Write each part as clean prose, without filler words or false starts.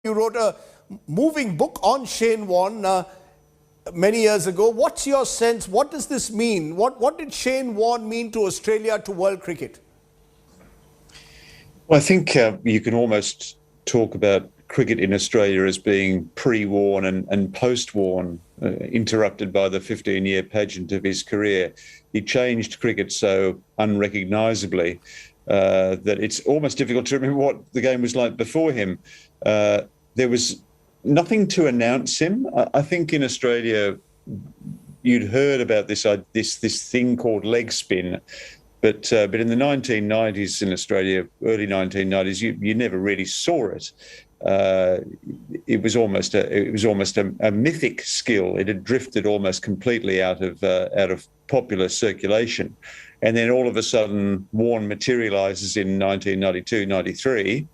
You wrote a moving book on Shane Warne many years ago. What's your sense? What does this mean? What did Shane Warne mean to Australia, to world cricket? Well, I think you can almost talk about cricket in Australia as being pre-Warne and post-Warne, interrupted by the 15-year pageant of his career. He changed cricket so unrecognisably that it's almost difficult to remember what the game was like before him. There was nothing to announce him. I think in Australia you'd heard about this thing called leg spin, but in the 1990s in Australia, early 1990s, you never really saw it. It was almost a mythic skill. It had drifted almost completely out of popular circulation, and then all of a sudden, Warne materialises in 1992-93,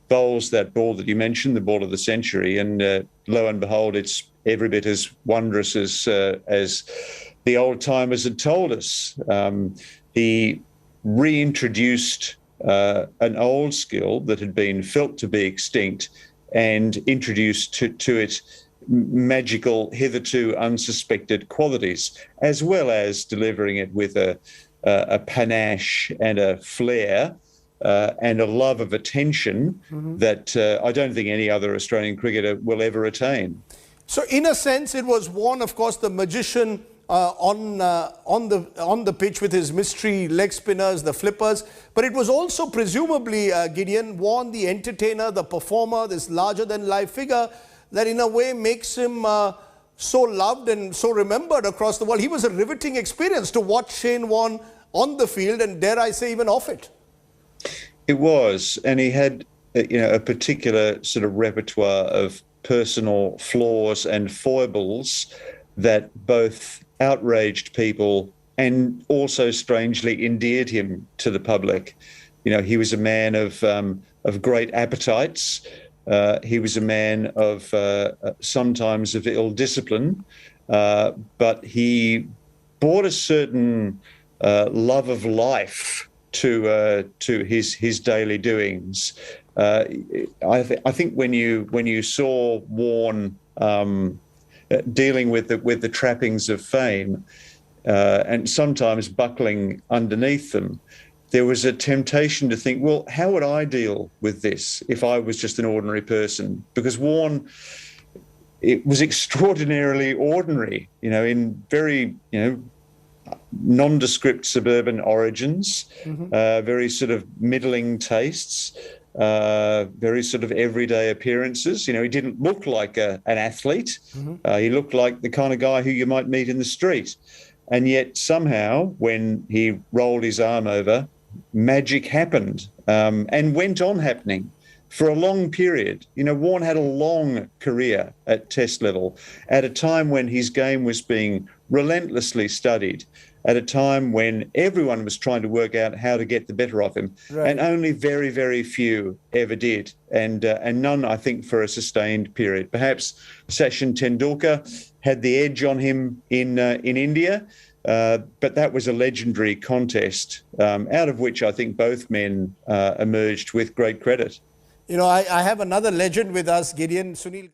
bowls that ball that you mentioned, the ball of the century, and lo and behold, it's every bit as wondrous as the old timers had told us. He reintroduced an old skill that had been felt to be extinct and introduced to it magical, hitherto unsuspected qualities, as well as delivering it with a panache and a flair and a love of attention that I don't think any other Australian cricketer will ever attain. So in a sense, it was Warne, of course, the magician on the pitch with his mystery leg spinners, the flippers, but it was also presumably, Gideon, Warne, the entertainer, the performer, this larger-than-life figure that in a way makes him so loved and so remembered across the world. He was a riveting experience to watch Shane Warne on the field and, dare I say, even off it. It was, and he had a particular sort of repertoire of personal flaws and foibles that both outraged people and also strangely endeared him to the public. He was a man of great appetites. He was a man of sometimes of ill discipline, but he brought a certain love of life to his daily doings. I think when you saw Warne dealing with the trappings of fame and sometimes buckling underneath them, there was a temptation to think, well, how would I deal with this if I was just an ordinary person? Because Warne, it was extraordinarily ordinary, in very, nondescript suburban origins, very sort of middling tastes, very sort of everyday appearances. He didn't look like an athlete. He looked like the kind of guy who you might meet in the street. And yet somehow when he rolled his arm over, magic happened and went on happening for a long period. Warne had a long career at Test level at a time when his game was being relentlessly studied, at a time when everyone was trying to work out how to get the better of him, right. And only very, very few ever did, and none, I think, for a sustained period. Perhaps Sachin Tendulkar had the edge on him in India, but that was a legendary contest, out of which I think both men emerged with great credit. I have another legend with us, Gideon. Sunil.